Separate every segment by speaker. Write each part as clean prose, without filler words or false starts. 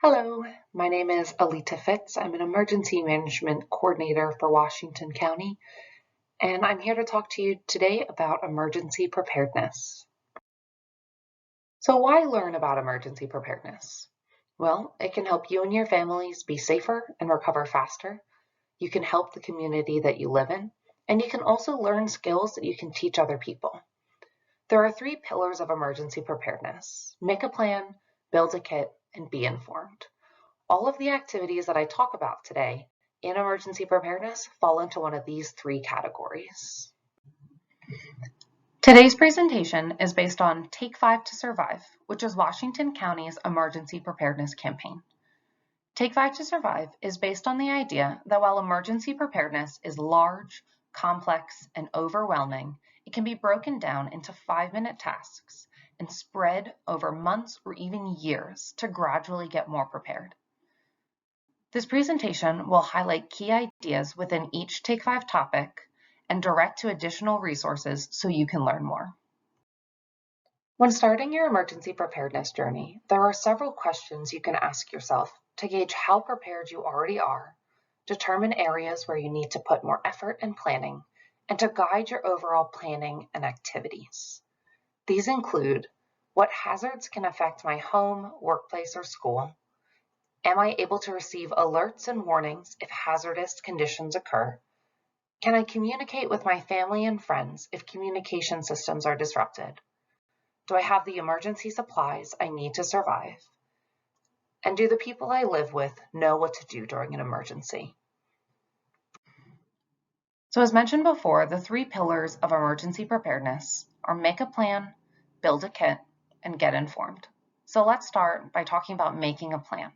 Speaker 1: Hello, my name is Alita Fitz. I'm an emergency management coordinator for Washington County, and I'm here to talk to you today about emergency preparedness. So why learn about emergency preparedness? Well, it can help you and your families be safer and recover faster. You can help the community that you live in, and you can also learn skills that you can teach other people. There are three pillars of emergency preparedness: make a plan, build a kit, and be informed. All of the activities that I talk about today in emergency preparedness fall into one of these three categories. Today's presentation is based on Take 5 to Survive, which is Washington County's emergency preparedness campaign. Take 5 to Survive is based on the idea that while emergency preparedness is large, complex, and overwhelming, it can be broken down into 5-minute tasks and spread over months or even years to gradually get more prepared. This presentation will highlight key ideas within each Take 5 topic and direct to additional resources so you can learn more. When starting your emergency preparedness journey, there are several questions you can ask yourself to gauge how prepared you already are, determine areas where you need to put more effort and planning, and to guide your overall planning and activities. These include: what hazards can affect my home, workplace, or school? Am I able to receive alerts and warnings if hazardous conditions occur? Can I communicate with my family and friends if communication systems are disrupted? Do I have the emergency supplies I need to survive? And do the people I live with know what to do during an emergency? So as mentioned before, the three pillars of emergency preparedness are make a plan, build a kit, and get informed. So let's start by talking about making a plan.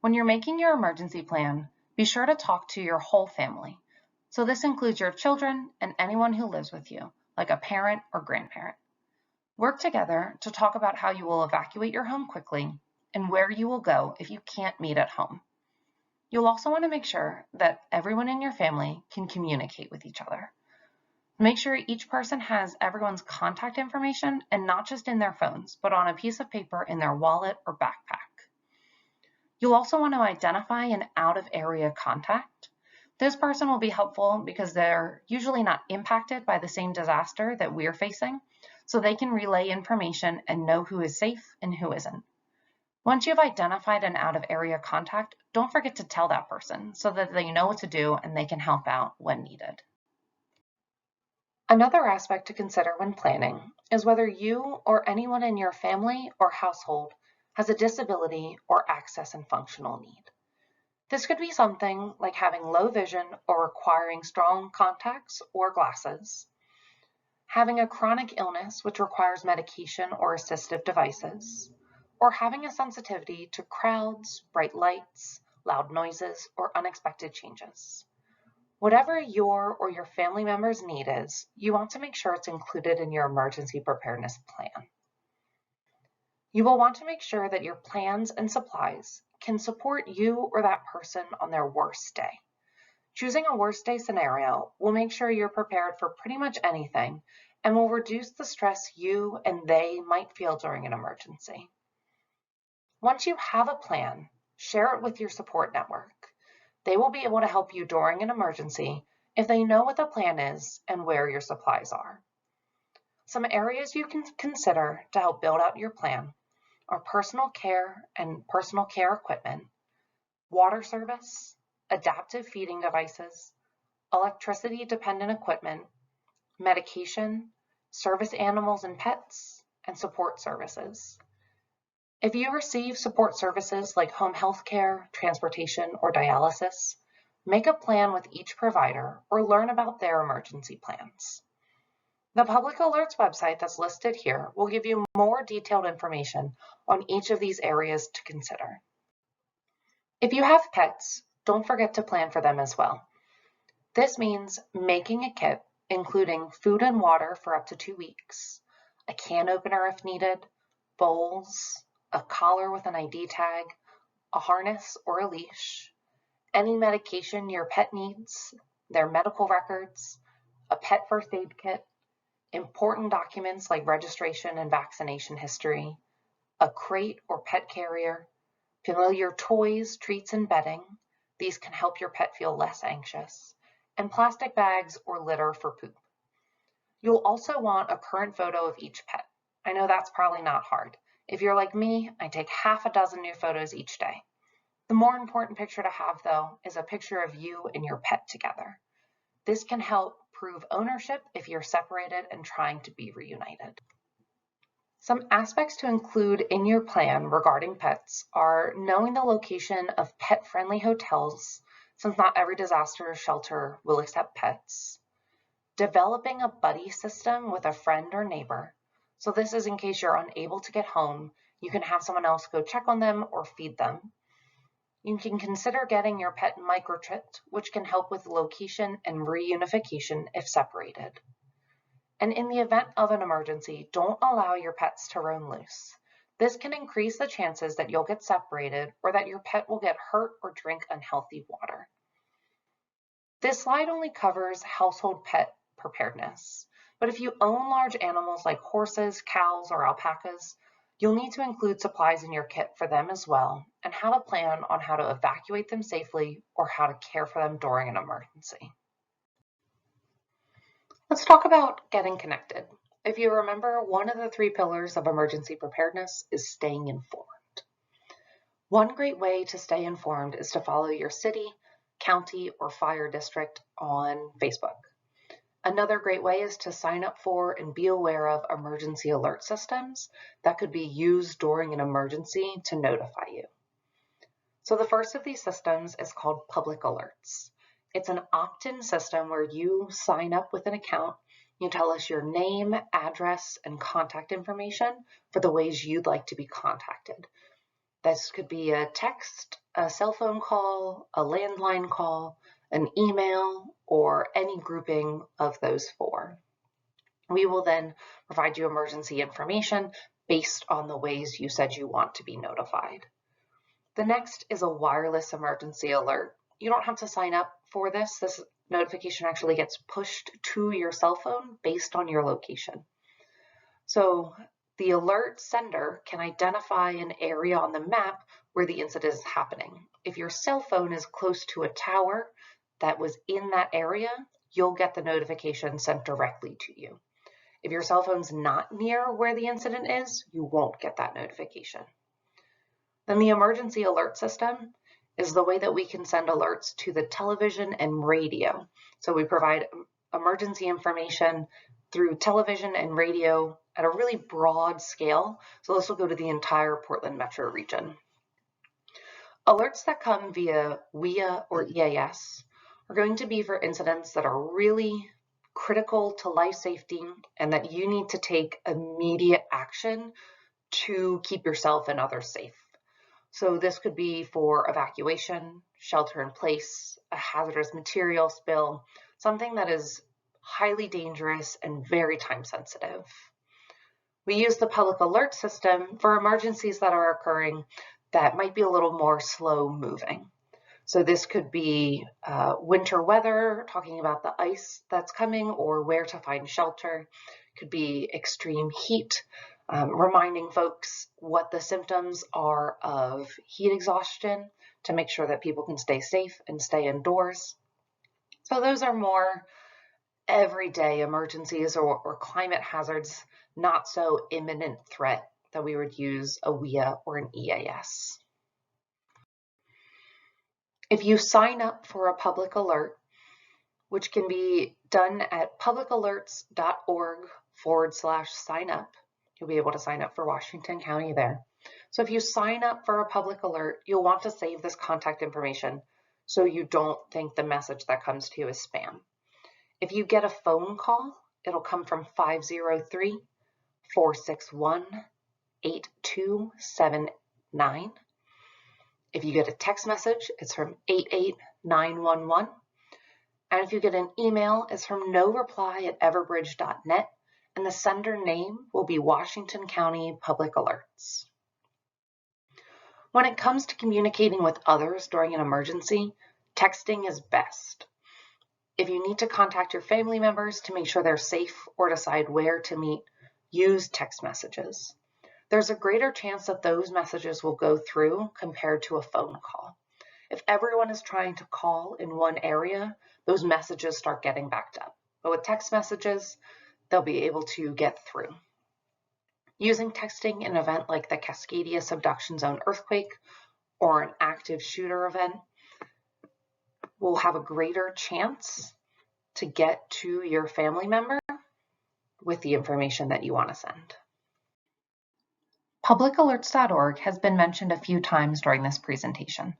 Speaker 1: When you're making your emergency plan, be sure to talk to your whole family. So this includes your children and anyone who lives with you, like a parent or grandparent. Work together to talk about how you will evacuate your home quickly and where you will go if you can't meet at home. You'll also want to make sure that everyone in your family can communicate with each other. Make sure each person has everyone's contact information, and not just in their phones, but on a piece of paper in their wallet or backpack. You'll also want to identify an out-of-area contact. This person will be helpful because they're usually not impacted by the same disaster that we're facing, so they can relay information and know who is safe and who isn't. Once you've identified an out-of-area contact, don't forget to tell that person so that they know what to do and they can help out when needed. Another aspect to consider when planning is whether you or anyone in your family or household has a disability or access and functional need. This could be something like having low vision or requiring strong contacts or glasses, having a chronic illness which requires medication or assistive devices, or having a sensitivity to crowds, bright lights, loud noises, or unexpected changes. Whatever your or your family member's need is, you want to make sure it's included in your emergency preparedness plan. You will want to make sure that your plans and supplies can support you or that person on their worst day. Choosing a worst day scenario will make sure you're prepared for pretty much anything and will reduce the stress you and they might feel during an emergency. Once you have a plan, share it with your support network. They will be able to help you during an emergency if they know what the plan is and where your supplies are. Some areas you can consider to help build out your plan are personal care and personal care equipment, water service, adaptive feeding devices, electricity-dependent equipment, medication, service animals and pets, and support services. If you receive support services like home health care, transportation, or dialysis, make a plan with each provider or learn about their emergency plans. The Public Alerts website that's listed here will give you more detailed information on each of these areas to consider. If you have pets, don't forget to plan for them as well. This means making a kit including food and water for up to 2 weeks, a can opener if needed, bowls, a collar with an ID tag, a harness or a leash, any medication your pet needs, their medical records, a pet first aid kit, important documents like registration and vaccination history, a crate or pet carrier, familiar toys, treats, and bedding. These can help your pet feel less anxious, and plastic bags or litter for poop. You'll also want a current photo of each pet. I know that's probably not hard. If you're like me, I take half a dozen new photos each day. The more important picture to have, though, is a picture of you and your pet together. This can help prove ownership if you're separated and trying to be reunited. Some aspects to include in your plan regarding pets are knowing the location of pet-friendly hotels, since not every disaster shelter will accept pets. Developing a buddy system with a friend or neighbor. So this is in case you're unable to get home, you can have someone else go check on them or feed them. You can consider getting your pet microchipped, which can help with location and reunification if separated. And in the event of an emergency, don't allow your pets to roam loose. This can increase the chances that you'll get separated or that your pet will get hurt or drink unhealthy water. This slide only covers household pet preparedness, but if you own large animals like horses, cows, or alpacas, you'll need to include supplies in your kit for them as well and have a plan on how to evacuate them safely or how to care for them during an emergency. Let's talk about getting connected. If you remember, one of the 3 pillars of emergency preparedness is staying informed. One great way to stay informed is to follow your city, county, or fire district on Facebook. Another great way is to sign up for and be aware of emergency alert systems that could be used during an emergency to notify you. So the first of these systems is called Public Alerts. It's an opt-in system where you sign up with an account. You tell us your name, address, and contact information for the ways you'd like to be contacted. This could be a text, a cell phone call, a landline call, an email, or any grouping of those 4. We will then provide you emergency information based on the ways you said you want to be notified. The next is a wireless emergency alert. You don't have to sign up for this. This notification actually gets pushed to your cell phone based on your location. So the alert sender can identify an area on the map where the incident is happening. If your cell phone is close to a tower that was in that area, you'll get the notification sent directly to you. If your cell phone's not near where the incident is, you won't get that notification. Then the emergency alert system is the way that we can send alerts to the television and radio. So we provide emergency information through television and radio at a really broad scale. So this will go to the entire Portland metro region. Alerts that come via WIA or EAS are going to be for incidents that are really critical to life safety and that you need to take immediate action to keep yourself and others safe. So this could be for evacuation, shelter in place, a hazardous material spill, something that is highly dangerous and very time sensitive. We use the public alert system for emergencies that are occurring that might be a little more slow moving. So this could be winter weather, talking about the ice that's coming or where to find shelter. It could be extreme heat, reminding folks what the symptoms are of heat exhaustion to make sure that people can stay safe and stay indoors. So those are more everyday emergencies or climate hazards, not so imminent threat that we would use a WIA or an EAS. If you sign up for a public alert, which can be done at publicalerts.org/sign up, you'll be able to sign up for Washington County there. So if you sign up for a public alert, you'll want to save this contact information so you don't think the message that comes to you is spam. If you get a phone call, it'll come from 503-461-8279. If you get a text message, it's from 88911. And if you get an email, it's from noreply@everbridge.net, and the sender name will be Washington County Public Alerts. When it comes to communicating with others during an emergency, texting is best. If you need to contact your family members to make sure they're safe or decide where to meet, use text messages. there's a greater chance that those messages will go through compared to a phone call. If everyone is trying to call in one area, those messages start getting backed up. But with text messages, they'll be able to get through. Using texting in an event like the Cascadia subduction zone earthquake or an active shooter event will have a greater chance to get to your family member with the information that you want to send. Publicalerts.org has been mentioned a few times during this presentation.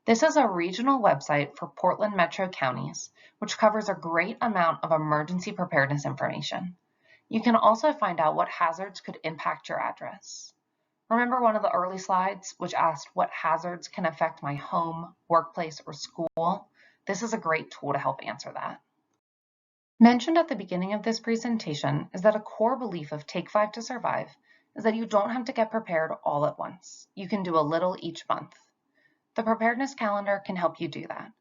Speaker 1: This is a regional website for Portland metro counties, which covers a great amount of emergency preparedness information. You can also find out what hazards could impact your address. Remember one of the early slides which asked what hazards can affect my home, workplace, or school? This is a great tool to help answer that. Mentioned at the beginning of this presentation is that a core belief of Take 5 to Survive is that you don't have to get prepared all at once. You can do a little each month. The preparedness calendar can help you do that.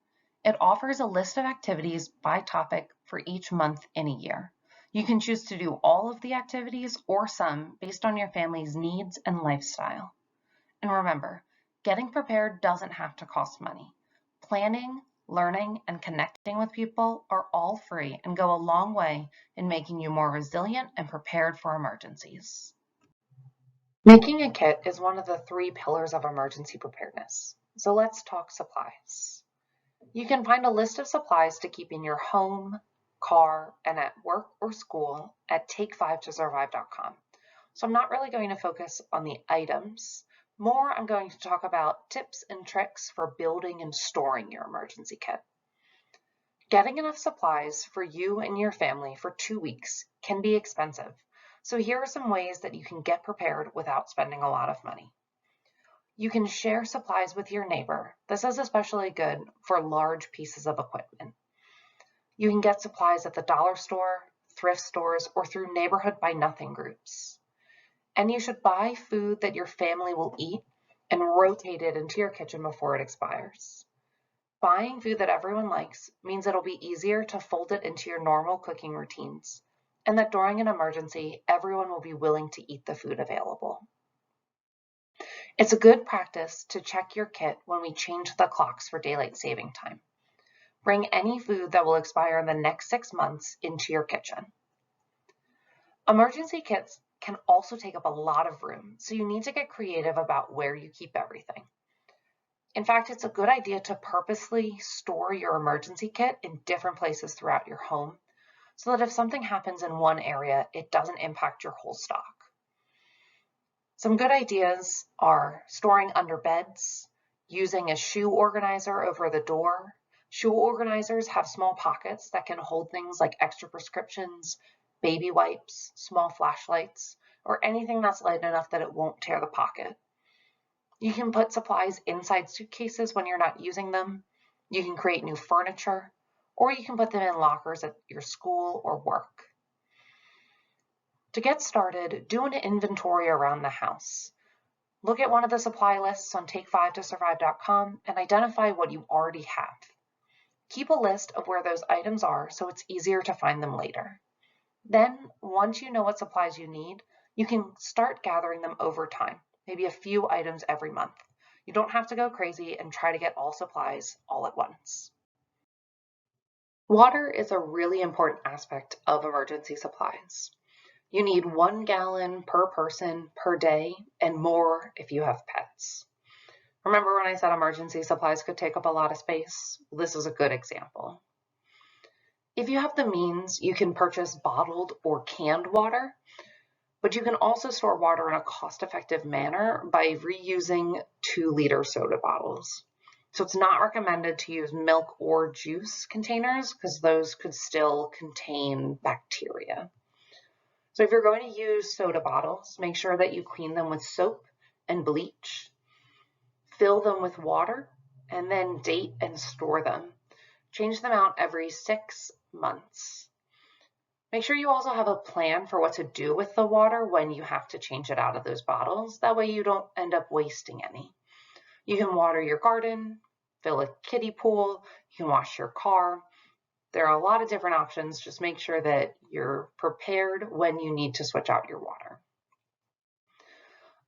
Speaker 1: It offers a list of activities by topic for each month in a year. You can choose to do all of the activities or some based on your family's needs and lifestyle. And remember, getting prepared doesn't have to cost money. Planning, learning, and connecting with people are all free and go a long way in making you more resilient and prepared for emergencies. Making a kit is one of the 3 pillars of emergency preparedness. So let's talk supplies. You can find a list of supplies to keep in your home, car, and at work or school at take5tosurvive.com. So I'm not really going to focus on the items. More, I'm going to talk about tips and tricks for building and storing your emergency kit. Getting enough supplies for you and your family for 2 weeks can be expensive. So here are some ways that you can get prepared without spending a lot of money. You can share supplies with your neighbor. This is especially good for large pieces of equipment. You can get supplies at the dollar store, thrift stores, or through neighborhood buy nothing groups. And you should buy food that your family will eat and rotate it into your kitchen before it expires. Buying food that everyone likes means it'll be easier to fold it into your normal cooking routines, and that during an emergency, everyone will be willing to eat the food available. It's a good practice to check your kit when we change the clocks for daylight saving time. Bring any food that will expire in the next 6 months into your kitchen. Emergency kits can also take up a lot of room, so you need to get creative about where you keep everything. In fact, it's a good idea to purposely store your emergency kit in different places throughout your home, so that if something happens in one area, it doesn't impact your whole stock. Some good ideas are storing under beds, using a shoe organizer over the door. Shoe organizers have small pockets that can hold things like extra prescriptions, baby wipes, small flashlights, or anything that's light enough that it won't tear the pocket. You can put supplies inside suitcases when you're not using them. You can create new furniture, or you can put them in lockers at your school or work. To get started, do an inventory around the house. Look at one of the supply lists on take5tosurvive.com and identify what you already have. Keep a list of where those items are so it's easier to find them later. Then, once you know what supplies you need, you can start gathering them over time, maybe a few items every month. You don't have to go crazy and try to get all supplies all at once. Water is a really important aspect of emergency supplies. You need 1 gallon per person per day and more if you have pets. Remember when I said emergency supplies could take up a lot of space? This is a good example. If you have the means, you can purchase bottled or canned water, but you can also store water in a cost-effective manner by reusing 2-liter soda bottles. So it's not recommended to use milk or juice containers because those could still contain bacteria. So if you're going to use soda bottles, make sure that you clean them with soap and bleach, fill them with water, and then date and store them. Change them out every 6 months. Make sure you also have a plan for what to do with the water when you have to change it out of those bottles. That way you don't end up wasting any. You can water your garden, fill a kiddie pool, you can wash your car. There are a lot of different options. Just make sure that you're prepared when you need to switch out your water.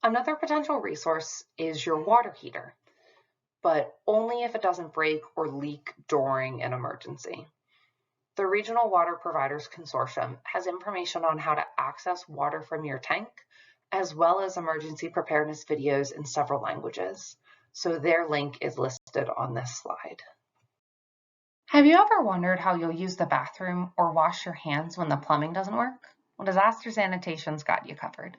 Speaker 1: Another potential resource is your water heater, but only if it doesn't break or leak during an emergency. The Regional Water Providers Consortium has information on how to access water from your tank, as well as emergency preparedness videos in several languages. So their link is listed on this slide. Have you ever wondered how you'll use the bathroom or wash your hands when the plumbing doesn't work? Well, Disaster Sanitation's got you covered.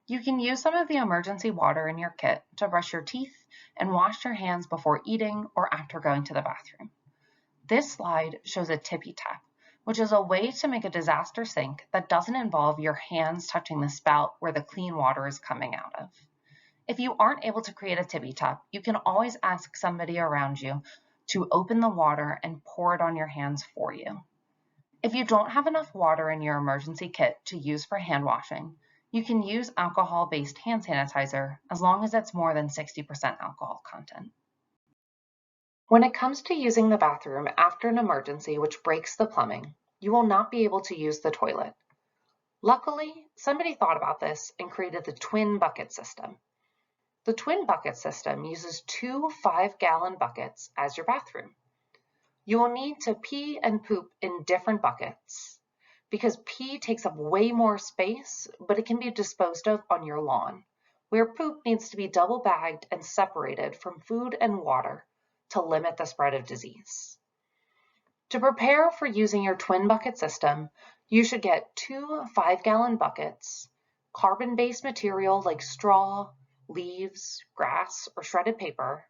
Speaker 1: You can use some of the emergency water in your kit to brush your teeth and wash your hands before eating or after going to the bathroom. This slide shows a tippy tap, which is a way to make a disaster sink that doesn't involve your hands touching the spout where the clean water is coming out of. If you aren't able to create a tippy tap, you can always ask somebody around you to open the water and pour it on your hands for you. If you don't have enough water in your emergency kit to use for hand washing, you can use alcohol-based hand sanitizer as long as it's more than 60% alcohol content. When it comes to using the bathroom after an emergency which breaks the plumbing, you will not be able to use the toilet. Luckily, somebody thought about this and created the twin bucket system. The twin bucket system uses two 5-gallon buckets as your bathroom. You will need to pee and poop in different buckets because pee takes up way more space, but it can be disposed of on your lawn, where poop needs to be double bagged and separated from food and water to limit the spread of disease. To prepare for using your twin bucket system, you should get two 5-gallon buckets, carbon-based material like straw, leaves, grass, or shredded paper,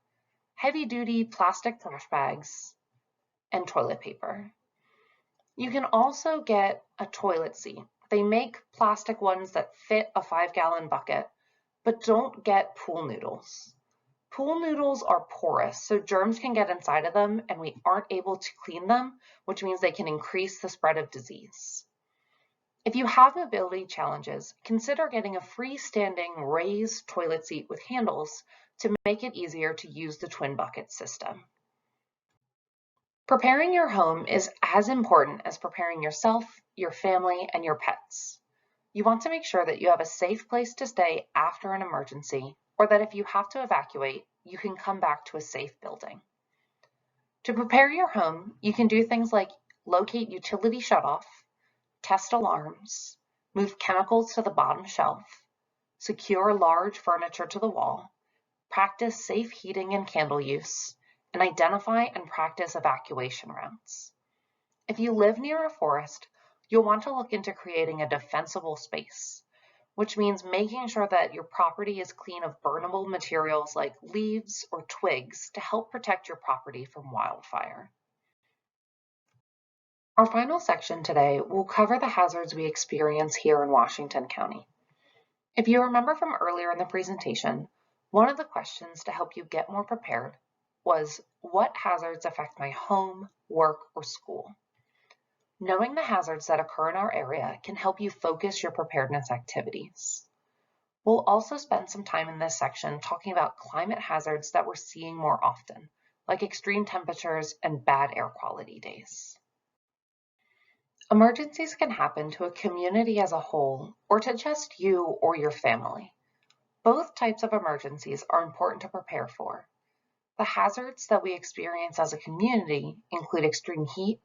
Speaker 1: heavy-duty plastic trash bags, and toilet paper. You can also get a toilet seat. They make plastic ones that fit a 5-gallon bucket, but don't get pool noodles. Pool noodles are porous, so germs can get inside of them and we aren't able to clean them, which means they can increase the spread of disease. If you have mobility challenges, consider getting a freestanding raised toilet seat with handles to make it easier to use the twin bucket system. Preparing your home is as important as preparing yourself, your family, and your pets. You want to make sure that you have a safe place to stay after an emergency, or that if you have to evacuate, you can come back to a safe building. To prepare your home, you can do things like locate utility shutoff, test alarms, move chemicals to the bottom shelf, secure large furniture to the wall, practice safe heating and candle use, and identify and practice evacuation routes. If you live near a forest, you'll want to look into creating a defensible space, which means making sure that your property is clean of burnable materials like leaves or twigs to help protect your property from wildfire. Our final section today will cover the hazards we experience here in Washington County. If you remember from earlier in the presentation, one of the questions to help you get more prepared was, what hazards affect my home, work, or school? Knowing the hazards that occur in our area can help you focus your preparedness activities. We'll also spend some time in this section talking about climate hazards that we're seeing more often, like extreme temperatures and bad air quality days. Emergencies can happen to a community as a whole or to just you or your family. Both types of emergencies are important to prepare for. The hazards that we experience as a community include extreme heat,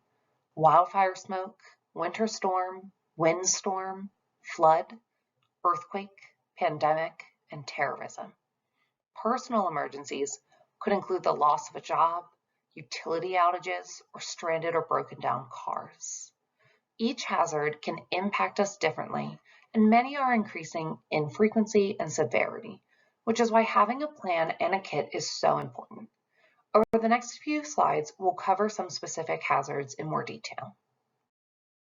Speaker 1: wildfire smoke, winter storm, windstorm, flood, earthquake, pandemic, and terrorism. Personal emergencies could include the loss of a job, utility outages, or stranded or broken down cars. Each hazard can impact us differently, and many are increasing in frequency and severity, which is why having a plan and a kit is so important. Over the next few slides, we'll cover some specific hazards in more detail.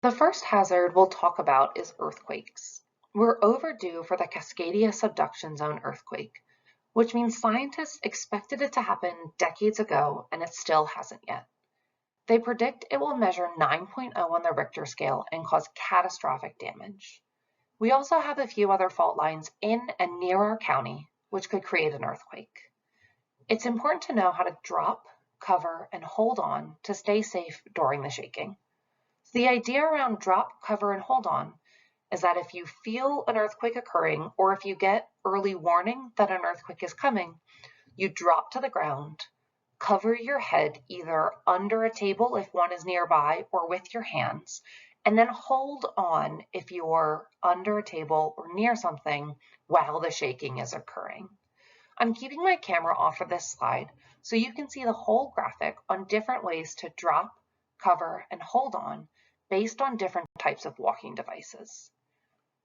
Speaker 1: The first hazard we'll talk about is earthquakes. We're overdue for the Cascadia subduction zone earthquake, which means scientists expected it to happen decades ago and it still hasn't yet. They predict it will measure 9.0 on the Richter scale and cause catastrophic damage. We also have a few other fault lines in and near our county, which could create an earthquake. It's important to know how to drop, cover, and hold on to stay safe during the shaking. So the idea around drop, cover, and hold on is that if you feel an earthquake occurring, or if you get early warning that an earthquake is coming, you drop to the ground, cover your head either under a table if one is nearby or with your hands, and then hold on if you're under a table or near something while the shaking is occurring. I'm keeping my camera off for this slide so you can see the whole graphic on different ways to drop, cover, and hold on based on different types of walking devices.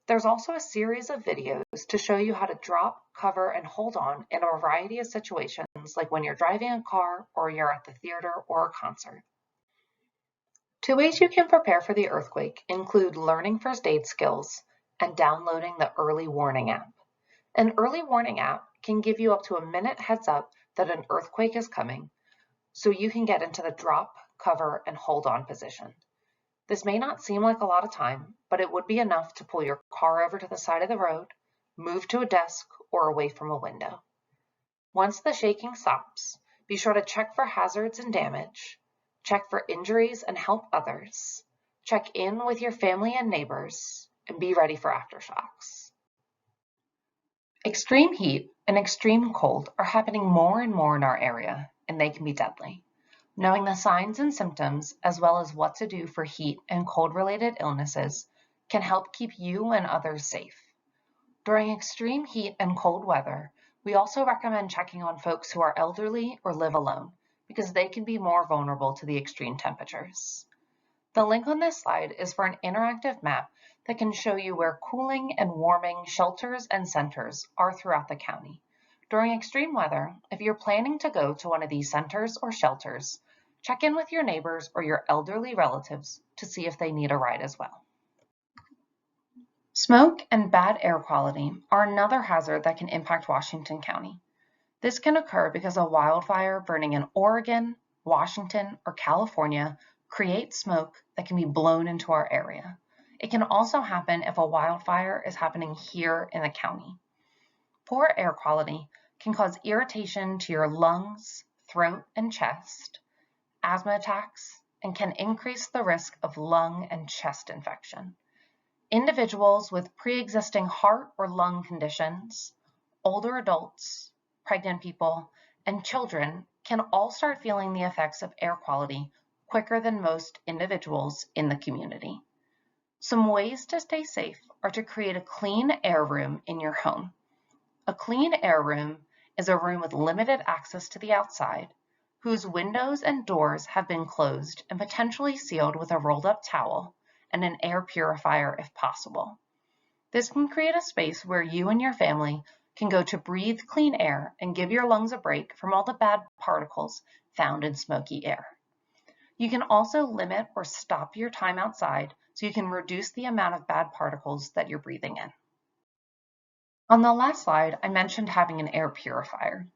Speaker 1: There's also a series of videos to show you how to drop, cover, and hold on in a variety of situations, like when you're driving a car or you're at the theater or a concert. 2 ways you can prepare for the earthquake include learning first aid skills and downloading the early warning app. An early warning app can give you up to a minute heads up that an earthquake is coming, so you can get into the drop, cover, and hold on position. This may not seem like a lot of time, but it would be enough to pull your car over to the side of the road, move to a desk, or away from a window. Once the shaking stops, be sure to check for hazards and damage, check for injuries and help others, check in with your family and neighbors, and be ready for aftershocks. Extreme heat and extreme cold are happening more and more in our area, and they can be deadly. Knowing the signs and symptoms, as well as what to do for heat and cold-related illnesses, can help keep you and others safe. During extreme heat and cold weather, we also recommend checking on folks who are elderly or live alone, because they can be more vulnerable to the extreme temperatures. The link on this slide is for an interactive map that can show you where cooling and warming shelters and centers are throughout the county. During extreme weather, if you're planning to go to one of these centers or shelters, check in with your neighbors or your elderly relatives to see if they need a ride as well. Smoke and bad air quality are another hazard that can impact Washington County. This can occur because a wildfire burning in Oregon, Washington, or California creates smoke that can be blown into our area. It can also happen if a wildfire is happening here in the county. Poor air quality can cause irritation to your lungs, throat, and chest, asthma attacks, and can increase the risk of lung and chest infection. Individuals with pre-existing heart or lung conditions, older adults, pregnant people, and children can all start feeling the effects of air quality quicker than most individuals in the community. Some ways to stay safe are to create a clean air room in your home. A clean air room is a room with limited access to the outside, whose windows and doors have been closed and potentially sealed with a rolled up towel and an air purifier if possible. This can create a space where you and your family can go to breathe clean air and give your lungs a break from all the bad particles found in smoky air. You can also limit or stop your time outside so you can reduce the amount of bad particles that you're breathing in. On the last slide, I mentioned having an air purifier.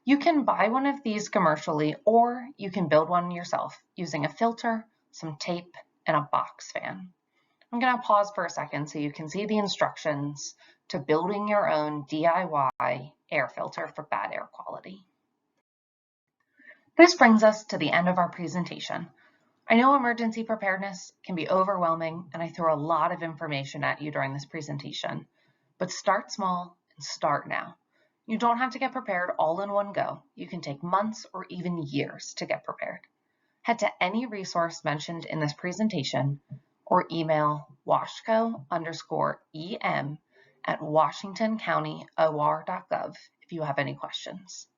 Speaker 1: You can buy one of these commercially, or you can build one yourself using a filter, some tape, and a box fan. I'm going to pause for a second so you can see the instructions to building your own DIY air filter for bad air quality. This brings us to the end of our presentation. I know emergency preparedness can be overwhelming, and I threw a lot of information at you during this presentation, but start small and start now. You don't have to get prepared all in one go. You can take months or even years to get prepared. Head to any resource mentioned in this presentation or email washco_em@washingtoncountyor.gov if you have any questions.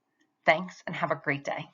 Speaker 1: Thanks and have a great day.